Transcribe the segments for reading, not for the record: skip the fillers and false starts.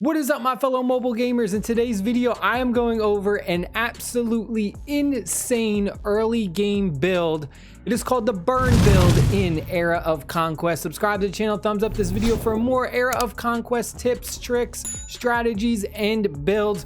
What is up, my fellow mobile gamers? In today's video, I am going over an absolutely insane early game build. It is called the burn build in Era of Conquest. Subscribe to the channel, thumbs up this video for more Era of Conquest tips, tricks, strategies, and builds.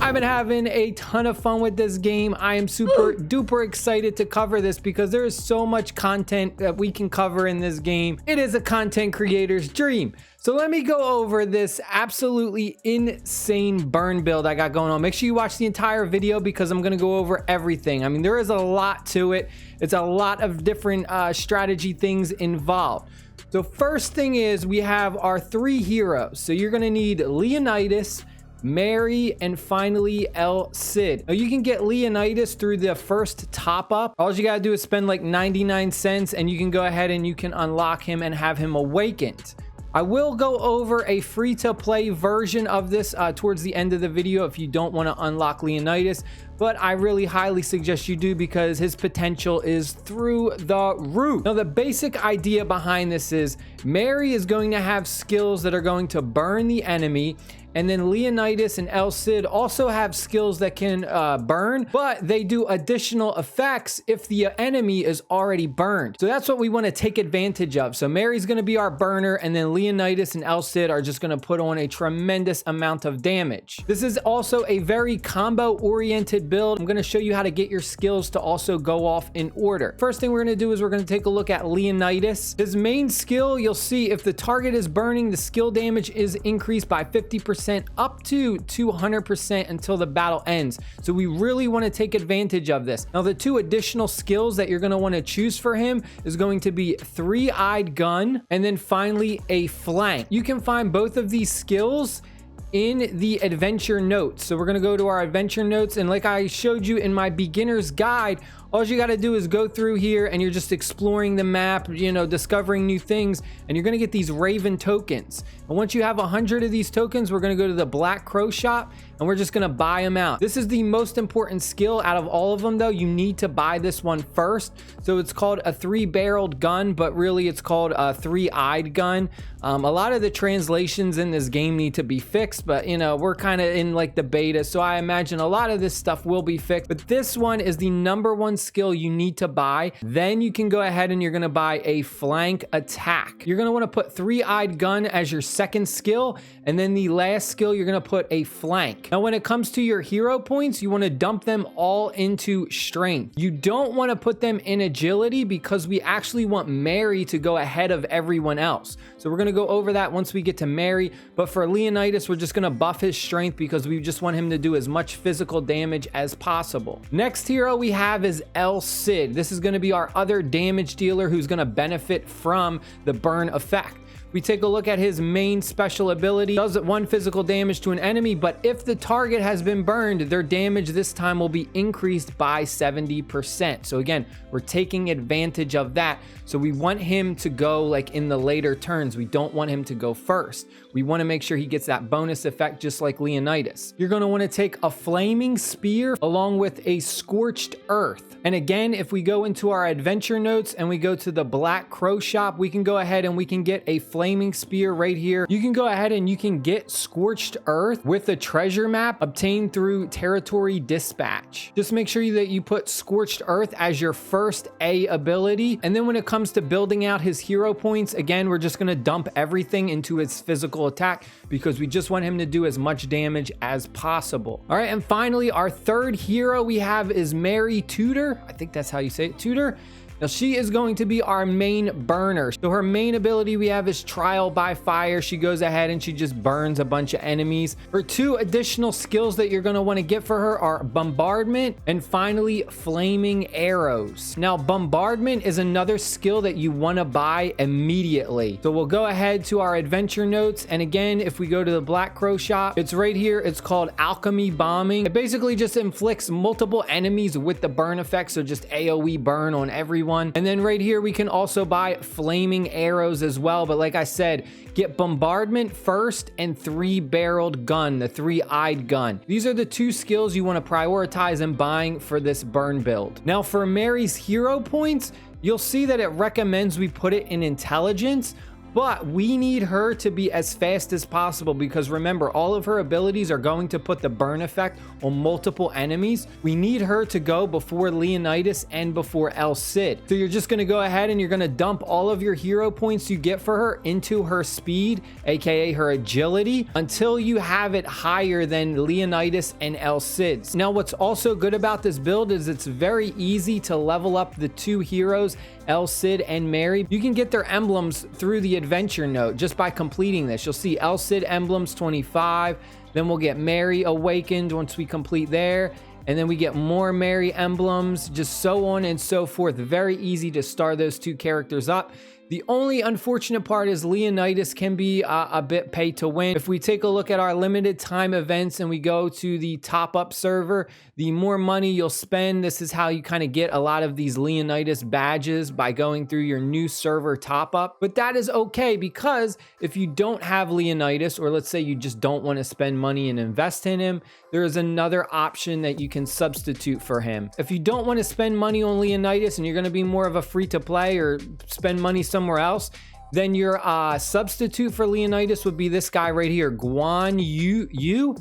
I've been having a ton of fun with this game. I am super duper excited to cover this because there is so much content that we can cover in this game. It is a content creator's dream. So let me go over this absolutely insane burn build I got going on. Make sure you watch the entire video because I'm going to go over everything. I mean, there is a lot to it. It's a lot of different strategy things involved. So first thing is we have our three heroes. So you're going to need Leonidas, Mary, and finally El Cid. Now you can get Leonidas through the first top up. All you gotta do is spend like 99 cents and you can go ahead and you can unlock him and have him awakened. I will go over a free-to-play version of this towards the end of the video if you don't want to unlock Leonidas, but I really highly suggest you do because his potential is through the roof. Now, the basic idea behind this is Mary is going to have skills that are going to burn the enemy, and then Leonidas and El Cid also have skills that can burn, but they do additional effects if the enemy is already burned. So that's what we want to take advantage of. So Mary's going to be our burner, and then Leonidas and El Cid are just going to put on a tremendous amount of damage. This is also a very combo-oriented build. I'm going to show you how to get your skills to also go off in order. First thing we're going to do is we're going to take a look at Leonidas. His main skill, you'll see if the target is burning, the skill damage is increased by 50% up to 200% until the battle ends. So we really want to take advantage of this. Now, the two additional skills that you're going to want to choose for him is going to be three-eyed gun and then finally a flank. You can find both of these skills in the adventure notes. So we're going to go to our adventure notes, and like I showed you in my beginner's guide, all you got to do is go through here and you're just exploring the map, you know, discovering new things, and you're going to get these Raven tokens. And once you have 100 of these tokens, we're going to go to the Black Crow shop and we're just going to buy them out. This is the most important skill out of all of them though. You need to buy this one first. So it's called a three-barreled gun, but really it's called a three-eyed gun. A lot of the translations in this game need to be fixed, but you know, we're kind of in like the beta, so I imagine a lot of this stuff will be fixed, but this one is the #1 skill you need to buy. Then you can go ahead and you're going to buy a flank attack. You're going to want to put three-eyed gun as your second skill, and then the last skill you're going to put a flank. Now when it comes to your hero points, you want to dump them all into strength. You don't want to put them in agility because we actually want Mary to go ahead of everyone else. So we're going to go over that once we get to Mary, but for Leonidas we're just going to buff his strength because we just want him to do as much physical damage as possible. Next hero we have is El Cid. This is going to be our other damage dealer who's going to benefit from the burn effect. We take a look at his main special ability. Does 1 physical damage to an enemy, but if the target has been burned, their damage this time will be increased by 70%. So again, we're taking advantage of that. So we want him to go like in the later turns. We don't want him to go first. We want to make sure he gets that bonus effect just like Leonidas. You're going to want to take a flaming spear along with a scorched earth. And again, if we go into our adventure notes and we go to the Black Crow shop, we can go ahead and we can get a flaming spear right here. You can go ahead and you can get scorched earth with a treasure map obtained through territory dispatch. Just make sure that you put scorched earth as your first A ability. And then when it comes to building out his hero points, again, we're just going to dump everything into his physical attack because we just want him to do as much damage as possible. All right, and finally, our third hero we have is Mary Tudor. I think that's how you say it, Tudor. Now she is going to be our main burner. So her main ability we have is trial by fire. She goes ahead and she just burns a bunch of enemies. Her two additional skills that you're going to want to get for her are bombardment and finally flaming arrows. Now bombardment is another skill that you want to buy immediately. So we'll go ahead to our adventure notes, and again, if we go to the Black Crow shop, it's right here. It's called alchemy bombing. It basically just inflicts multiple enemies with the burn effect, so just AoE burn on everyone. And then right here we can also buy flaming arrows as well, but like I said, get bombardment first and three-barreled gun, the three-eyed gun. These are the two skills you want to prioritize in buying for this burn build. Now for Mary's hero points, you'll see that it recommends we put it in intelligence. but we need her to be as fast as possible because remember, all of her abilities are going to put the burn effect on multiple enemies. We need her to go before Leonidas and before El Cid. So you're just going to go ahead and you're going to dump all of your hero points you get for her into her speed, aka her agility, until you have it higher than Leonidas and El Cid's. Now, what's also good about this build is it's very easy to level up the two heroes, El Cid and Mary. You can get their emblems through the adventure note just by completing this. You'll see El Cid emblems 25, then we'll get Mary awakened once we complete there, and then we get more Mary emblems, just so on and so forth. Very easy to star those two characters up. The only unfortunate part is Leonidas can be a bit pay to win. If we take a look at our limited time events and we go to the top up server, the more money you'll spend, this is how you kind of get a lot of these Leonidas badges, by going through your new server top up. But that is okay, because if you don't have Leonidas, or let's say you just don't want to spend money and invest in him, there is another option that you can substitute for him. If you don't want to spend money on Leonidas and you're going to be more of a free to play or spend money somewhere else, then your substitute for Leonidas would be this guy right here, Guan Yi,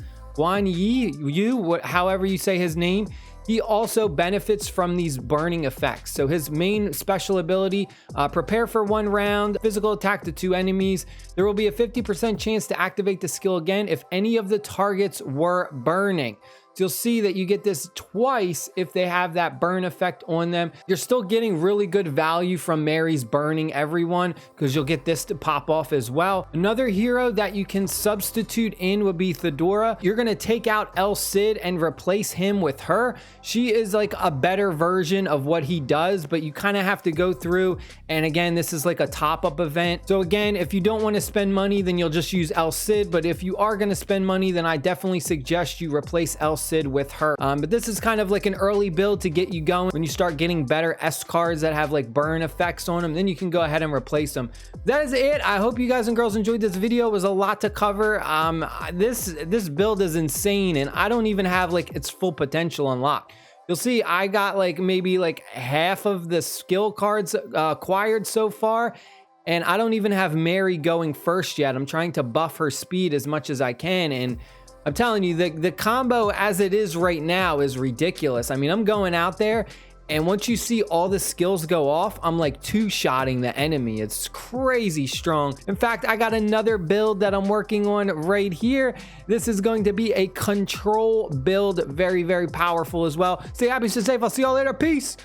however you say his name. He also benefits from these burning effects. So his main special ability, prepare for 1 round, physical attack to 2 enemies. There will be a 50% chance to activate the skill again if any of the targets were burning. So you'll see that you get this twice if they have that burn effect on them. You're still getting really good value from Mary's burning everyone, because you'll get this to pop off as well. Another hero that you can substitute in would be Thedora. You're going to take out El Cid and replace him with her. She is like a better version of what he does, but you kind of have to go through. And again, this is like a top-up event. So again, if you don't want to spend money, then you'll just use El Cid. But if you are going to spend money, then I definitely suggest you replace El Cid with her. But this is kind of like an early build to get you going. When you start getting better S cards that have like burn effects on them, then you can go ahead and replace them. That is it. I hope you guys and girls enjoyed this video. It was a lot to cover. This build is insane, and I don't even have like its full potential unlocked. You'll see I got like maybe like half of the skill cards acquired so far, and I don't even have Mary going first yet. I'm trying to buff her speed as much as I can, and I'm telling you, the combo as it is right now is ridiculous. I mean, I'm going out there, and once you see all the skills go off, I'm like two-shotting the enemy. It's crazy strong. In fact, I got another build that I'm working on right here. This is going to be a control build. Very, very powerful as well. Stay happy, stay safe. I'll see y'all later. Peace.